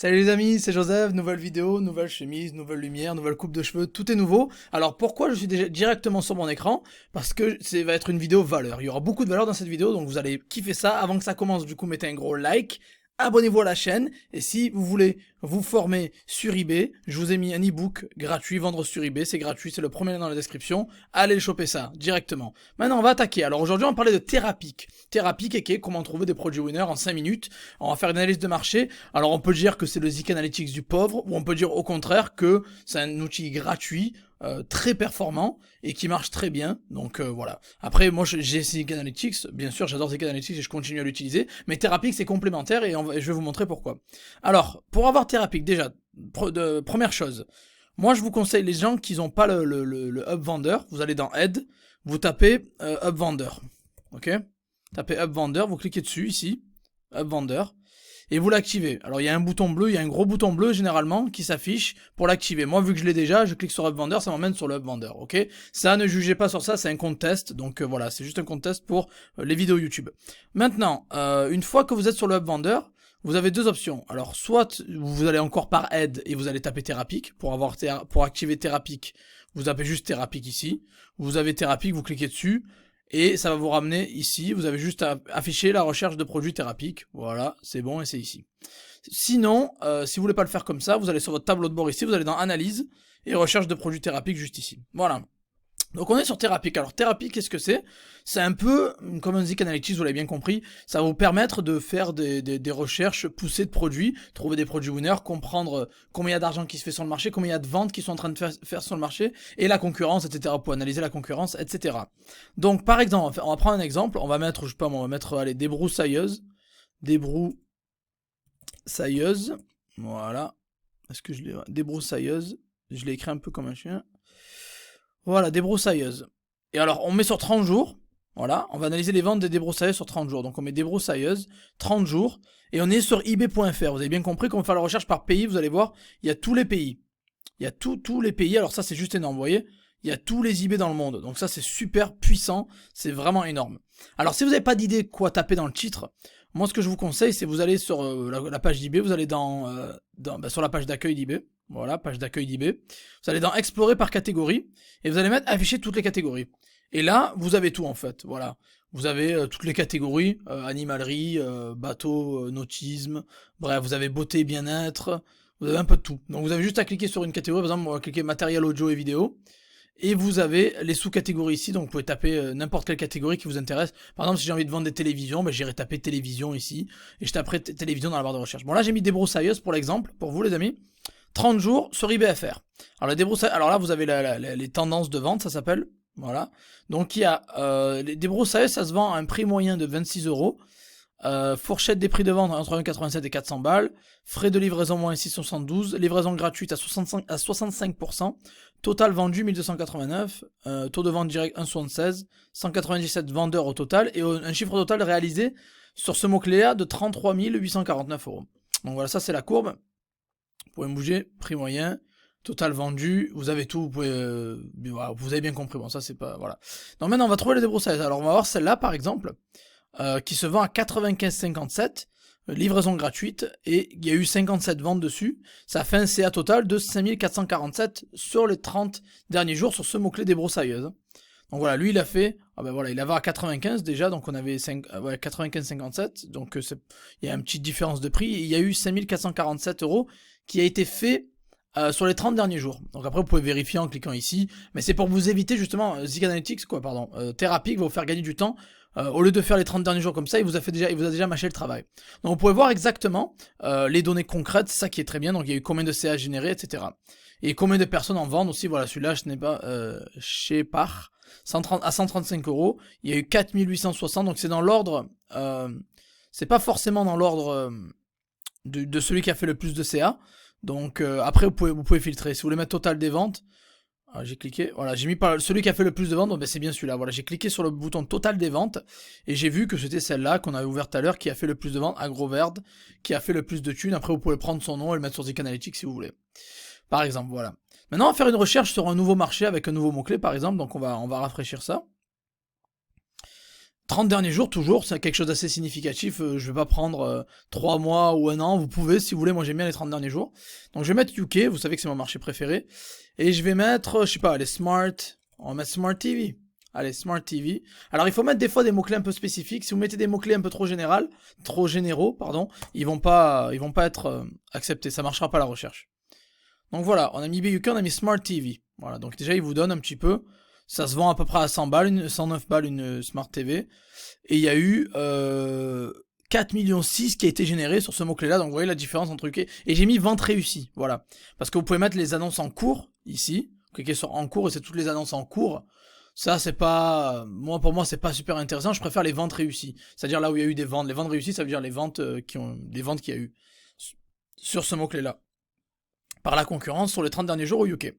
Salut les amis, c'est Joseph, nouvelle vidéo, nouvelle chemise, nouvelle lumière, nouvelle coupe de cheveux, tout est nouveau. Alors pourquoi je suis déjà directement sur mon écran? Parce que ça va être une vidéo valeur. Il y aura beaucoup de valeur dans cette vidéo, donc vous allez kiffer ça. Avant que ça commence, du coup, mettez un gros like, abonnez-vous à la chaîne, et si vous voulez vous former sur eBay, je vous ai mis un ebook gratuit, vendre sur eBay, c'est gratuit, c'est le premier lien dans la description. Allez choper ça, directement. Maintenant, on va attaquer. Alors aujourd'hui, on va parler de Therapic. Therapic, et comment trouver des produits winners en 5 minutes. On va faire une analyse de marché. Alors on peut dire que c'est le Zik Analytics du pauvre, ou on peut dire au contraire que c'est un outil gratuit, très performant, et qui marche très bien, donc voilà. Après, moi j'ai Zik Analytics, bien sûr j'adore Zik Analytics et je continue à l'utiliser, mais Therapic c'est complémentaire et je vais vous montrer pourquoi. Alors, pour avoir Therapic, déjà, première chose, moi je vous conseille les gens qui n'ont pas le Hub Vendeur, vous allez dans Aide, vous tapez Hub Vendeur, ok? Tapez Hub Vendeur, vous cliquez dessus ici, Hub Vendeur, et vous l'activez. Alors il y a un bouton bleu, il y a un gros bouton bleu généralement qui s'affiche pour l'activer. Moi vu que je l'ai déjà, je clique sur Hub Vendeur, ça m'emmène sur le Hub Vendeur, ok? Ça, ne jugez pas sur ça, c'est un compte test, donc voilà, c'est juste un compte test pour les vidéos YouTube. Maintenant, une fois que vous êtes sur le Hub Vendeur, vous avez deux options. Alors soit vous allez encore par aide et vous allez taper Therapic pour activer Therapic. Vous tapez juste Therapic ici. Vous avez Therapic, vous cliquez dessus. Et ça va vous ramener ici, vous avez juste à afficher la recherche de produits Therapic, voilà, c'est bon et c'est ici. Sinon, si vous voulez pas le faire comme ça, vous allez sur votre tableau de bord ici, vous allez dans Analyse, et recherche de produits Therapic juste ici, voilà. Donc on est sur Therapic. Alors Therapic, qu'est-ce que c'est? C'est un peu comme un Zik Analytics, vous l'avez bien compris. Ça va vous permettre de faire des recherches poussées de produits, trouver des produits winners, comprendre combien il y a d'argent qui se fait sur le marché, combien il y a de ventes qui sont en train de faire sur le marché, et la concurrence, etc. Pour analyser la concurrence, etc. Donc par exemple, on va prendre un exemple, on va mettre, je sais pas moi, on va mettre, allez, débroussailleuse. Débroussailleuse. Voilà. Est-ce que je l'ai... Débroussailleuse. Je l'ai écrit un peu comme un chien. Voilà, débroussailleuse. Et alors, on met sur 30 jours. Voilà, on va analyser les ventes des débroussailleuses sur 30 jours. Donc, on met débroussailleuse, 30 jours. Et on est sur ebay.fr. Vous avez bien compris qu'on va faire la recherche par pays. Vous allez voir, il y a tous les pays. Il y a tous les pays. Alors, ça, c'est juste énorme. Vous voyez, il y a tous les eBay dans le monde. Donc, ça, c'est super puissant. C'est vraiment énorme. Alors, si vous n'avez pas d'idée quoi taper dans le titre, moi, ce que je vous conseille, c'est vous allez sur la page d'eBay. Vous allez sur la page d'accueil d'eBay. Voilà, page d'accueil d'eBay. Vous allez dans explorer par catégorie et vous allez mettre afficher toutes les catégories. Et là, vous avez tout en fait. Voilà, vous avez toutes les catégories animalerie, bateau, nautisme. Bref, vous avez beauté, bien-être. Vous avez un peu de tout. Donc vous avez juste à cliquer sur une catégorie. Par exemple, on va cliquer matériel audio et vidéo. Et vous avez les sous-catégories ici, donc vous pouvez taper n'importe quelle catégorie qui vous intéresse. Par exemple, si j'ai envie de vendre des télévisions, ben, j'irai taper télévision ici, et je taperai télévision dans la barre de recherche. Bon là j'ai mis débroussailleuse pour l'exemple, pour vous les amis. 30 jours sur eBayFR. Alors là vous avez les tendances de vente, ça s'appelle. Voilà. Donc il y a les débroussailleuses, ça se vend à un prix moyen de 26 euros. Fourchette des prix de vente entre 1,87 et 400 balles. Frais de livraison moins 6,72. Livraison gratuite à 65%. Total vendu 1289. Taux de vente direct 1,76. 197 vendeurs au total. Et un chiffre total réalisé sur ce mot-clé-là de 33 849 euros. Donc voilà, ça c'est la courbe. Vous pouvez me bouger. Prix moyen. Total vendu, vous avez tout, vous avez bien compris. Bon, ça c'est pas. Voilà. Donc maintenant on va trouver les débroussailles. Alors on va voir celle-là par exemple. Qui se vend à 95,57, livraison gratuite, et il y a eu 57 ventes dessus. Ça fait un CA total de 5447 sur les 30 derniers jours sur ce mot-clé débroussailleuse. Donc voilà, lui il a fait, il avait à 95 déjà, donc on avait 95,57, donc il y a une petite différence de prix, et il y a eu 5447 euros qui a été fait sur les 30 derniers jours. Donc après vous pouvez vérifier en cliquant ici, mais c'est pour vous éviter justement Zik Analytics Therapic va vous faire gagner du temps. Au lieu de faire les 30 derniers jours comme ça, il vous a déjà mâché le travail. Donc vous pouvez voir exactement les données concrètes, c'est ça qui est très bien. Donc il y a eu combien de CA générés, etc. Et combien de personnes en vendent aussi. Voilà, celui-là, je n'ai pas chez Par 130 à 135 euros. Il y a eu 4860, donc c'est dans l'ordre. C'est pas forcément dans l'ordre de celui qui a fait le plus de CA. Donc après vous pouvez filtrer. Si vous voulez mettre total des ventes. J'ai cliqué, voilà, j'ai mis par celui qui a fait le plus de ventes, donc c'est bien celui-là. Voilà, j'ai cliqué sur le bouton total des ventes et j'ai vu que c'était celle-là qu'on avait ouverte tout à l'heure qui a fait le plus de ventes, AgroVerde, qui a fait le plus de thunes. Après, vous pouvez prendre son nom et le mettre sur Zik Analytics si vous voulez. Par exemple, voilà. Maintenant, on va faire une recherche sur un nouveau marché avec un nouveau mot-clé, par exemple. Donc, on va rafraîchir ça. 30 derniers jours, toujours, c'est quelque chose d'assez significatif. Je vais pas prendre 3 mois ou un an. Vous pouvez, si vous voulez. Moi, j'aime bien les 30 derniers jours. Donc, je vais mettre UK. Vous savez que c'est mon marché préféré. Et je vais mettre, je sais pas, les Smart. On va mettre Smart TV. Allez, Smart TV. Alors, il faut mettre des fois des mots-clés un peu spécifiques. Si vous mettez des mots-clés un peu trop généraux, pardon, ils vont pas être acceptés. Ça marchera pas la recherche. Donc voilà, on a mis BUK, on a mis Smart TV. Voilà, donc déjà, il vous donne un petit peu. Ça se vend à peu près à 100 balles, 109 balles une Smart TV. Et il y a eu 4,6 millions qui a été généré sur ce mot-clé-là. Donc vous voyez la différence entre UK. Et j'ai mis vente réussie, voilà. Parce que vous pouvez mettre les annonces en cours, ici. Vous cliquez sur en cours et c'est toutes les annonces en cours. Ça, c'est pas... pour moi, c'est pas super intéressant. Je préfère les ventes réussies. C'est-à-dire là où il y a eu des ventes. Les ventes réussies, ça veut dire les ventes des ventes qu'il y a eu sur ce mot-clé-là. Par la concurrence sur les 30 derniers jours au UK.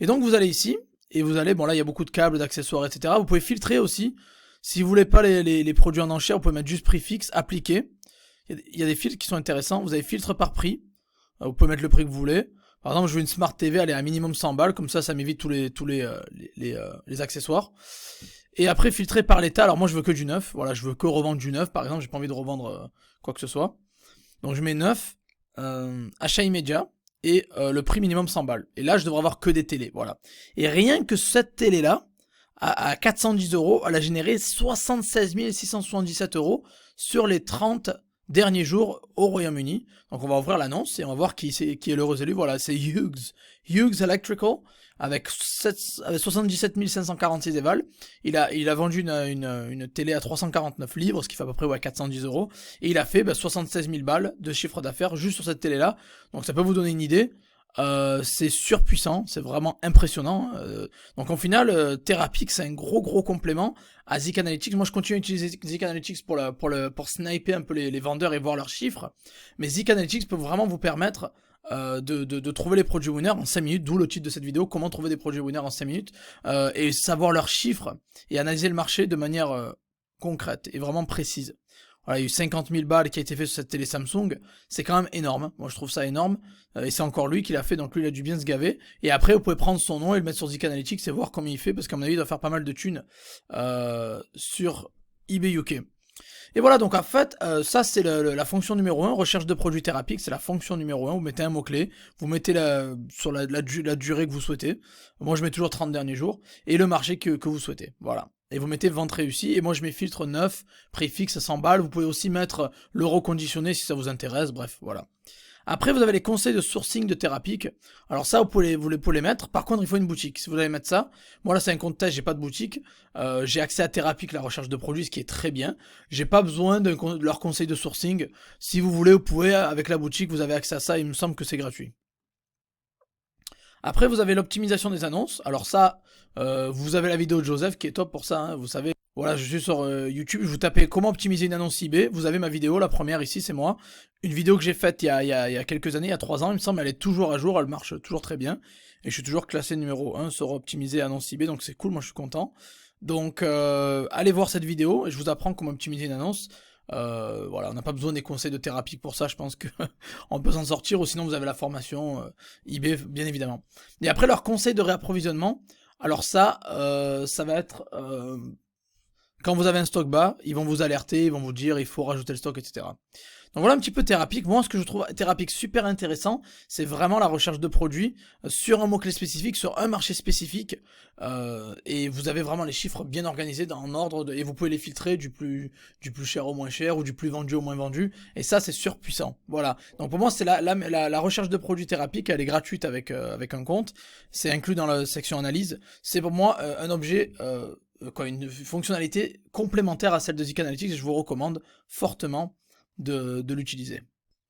Et donc vous allez ici, et vous allez, bon là il y a beaucoup de câbles, d'accessoires, etc. Vous pouvez filtrer aussi. Si vous voulez pas les produits en enchère, vous pouvez mettre juste prix fixe, appliquer. Il y a des filtres qui sont intéressants. Vous avez filtre par prix. Vous pouvez mettre le prix que vous voulez. Par exemple, je veux une Smart TV, elle est à minimum 100 balles, comme ça m'évite tous les accessoires. Et après, filtrer par l'état. Alors moi je veux que du neuf. Voilà, je veux que revendre du neuf. Par exemple, j'ai pas envie de revendre quoi que ce soit. Donc je mets neuf, achat immédiat. Et le prix minimum 100 balles. Et là, je devrais avoir que des télés, voilà. Et rien que cette télé-là, à 410 €, elle a généré 76 677 € sur les 30 derniers jours au Royaume-Uni. Donc on va ouvrir l'annonce et on va voir qui est l'heureux élu. Voilà, c'est Hughes Electrical, avec 77 546 évals. Il a vendu une télé à 349 livres, ce qui fait à peu près 410 €. Et il a fait 76 000 balles de chiffre d'affaires juste sur cette télé-là. Donc ça peut vous donner une idée. C'est surpuissant, c'est vraiment impressionnant. Donc en final, Therapix, c'est un gros complément à Zik Analytics. Moi je continue à utiliser Zik Analytics pour sniper un peu les vendeurs et voir leurs chiffres. Mais Zik Analytics peut vraiment vous permettre de trouver les produits winners en 5 minutes, d'où le titre de cette vidéo, comment trouver des produits winners en 5 minutes, et savoir leurs chiffres, et analyser le marché de manière concrète et vraiment précise. Voilà, il y a eu 50 000 balles qui a été fait sur cette télé Samsung, c'est quand même énorme, moi je trouve ça énorme, et c'est encore lui qui l'a fait, donc lui il a dû bien se gaver, et après vous pouvez prendre son nom et le mettre sur Zik Analytics et voir comment il fait, parce qu'à mon avis il doit faire pas mal de thunes sur eBay UK. Et voilà, donc en fait, ça c'est la fonction numéro 1, recherche de produits thérapiques, c'est la fonction numéro 1, vous mettez un mot-clé, vous mettez sur la durée que vous souhaitez, moi je mets toujours 30 derniers jours, et le marché que vous souhaitez, voilà. Et vous mettez vente réussie, et moi je mets filtre 9, prix fixe à 100 balles, vous pouvez aussi mettre l'euro conditionné si ça vous intéresse, bref, voilà. Après, vous avez les conseils de sourcing de Therapix. Alors ça, vous pouvez les mettre. Par contre, il faut une boutique. Si vous allez mettre ça, moi là c'est un compte test, j'ai pas de boutique. J'ai accès à Therapix, la recherche de produits, ce qui est très bien. J'ai pas besoin de leur conseil de sourcing. Si vous voulez, vous pouvez, avec la boutique, vous avez accès à ça. Il me semble que c'est gratuit. Après, vous avez l'optimisation des annonces. Alors ça, vous avez la vidéo de Joseph qui est top pour ça, hein, vous savez. Voilà, je suis sur YouTube, je vous tapez comment optimiser une annonce eBay, vous avez ma vidéo, la première ici, c'est moi. Une vidéo que j'ai faite il y a quelques années, il y a 3 ans, il me semble, elle est toujours à jour, elle marche toujours très bien. Et je suis toujours classé numéro 1 sur optimiser annonce eBay, donc c'est cool, moi je suis content. Donc allez voir cette vidéo, et je vous apprends comment optimiser une annonce. Voilà, on n'a pas besoin des conseils de Therapix pour ça, je pense que on peut s'en sortir, ou sinon vous avez la formation eBay, bien évidemment. Et après, leurs conseils de réapprovisionnement, alors ça va être... quand vous avez un stock bas, ils vont vous alerter, ils vont vous dire il faut rajouter le stock, etc. Donc voilà un petit peu Therapix. Moi, ce que je trouve Therapix super intéressant, c'est vraiment la recherche de produits sur un mot-clé spécifique, sur un marché spécifique. Et vous avez vraiment les chiffres bien organisés en ordre, et vous pouvez les filtrer du plus cher au moins cher, ou du plus vendu au moins vendu. Et ça, c'est surpuissant. Voilà. Donc pour moi, c'est la recherche de produits Therapix, elle est gratuite avec un compte. C'est inclus dans la section analyse. C'est pour moi un objet... une fonctionnalité complémentaire à celle de Zik Analytics, et je vous recommande fortement de l'utiliser.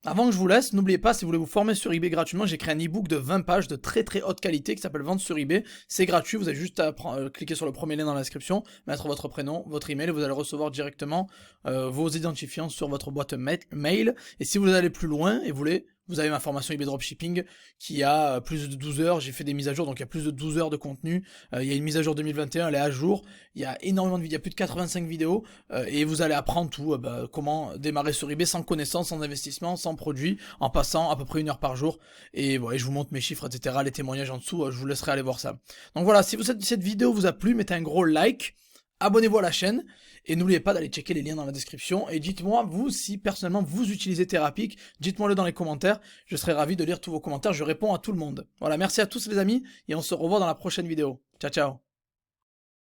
Avant que je vous laisse, n'oubliez pas, si vous voulez vous former sur eBay gratuitement, j'ai créé un e-book de 20 pages de très haute qualité qui s'appelle Vente sur eBay. C'est gratuit, vous avez juste à cliquer sur le premier lien dans la description, mettre votre prénom, votre email, et vous allez recevoir directement vos identifiants sur votre boîte mail. Et si vous allez plus loin et vous avez ma formation eBay Dropshipping qui a plus de 12 heures, j'ai fait des mises à jour, donc il y a plus de 12 heures de contenu, il y a une mise à jour 2021, elle est à jour, il y a énormément de vidéos, il y a plus de 85 vidéos, et vous allez apprendre tout, comment démarrer sur eBay sans connaissance, sans investissement, sans produit, en passant à peu près 1 heure par jour, et voilà, je vous montre mes chiffres, etc., les témoignages en dessous, je vous laisserai aller voir ça. Donc voilà, si cette vidéo vous a plu, mettez un gros like, abonnez-vous à la chaîne et n'oubliez pas d'aller checker les liens dans la description. Et dites-moi, vous, si personnellement vous utilisez Therapic, dites-moi-le dans les commentaires. Je serai ravi de lire tous vos commentaires, je réponds à tout le monde. Voilà, merci à tous les amis et on se revoit dans la prochaine vidéo. Ciao, ciao.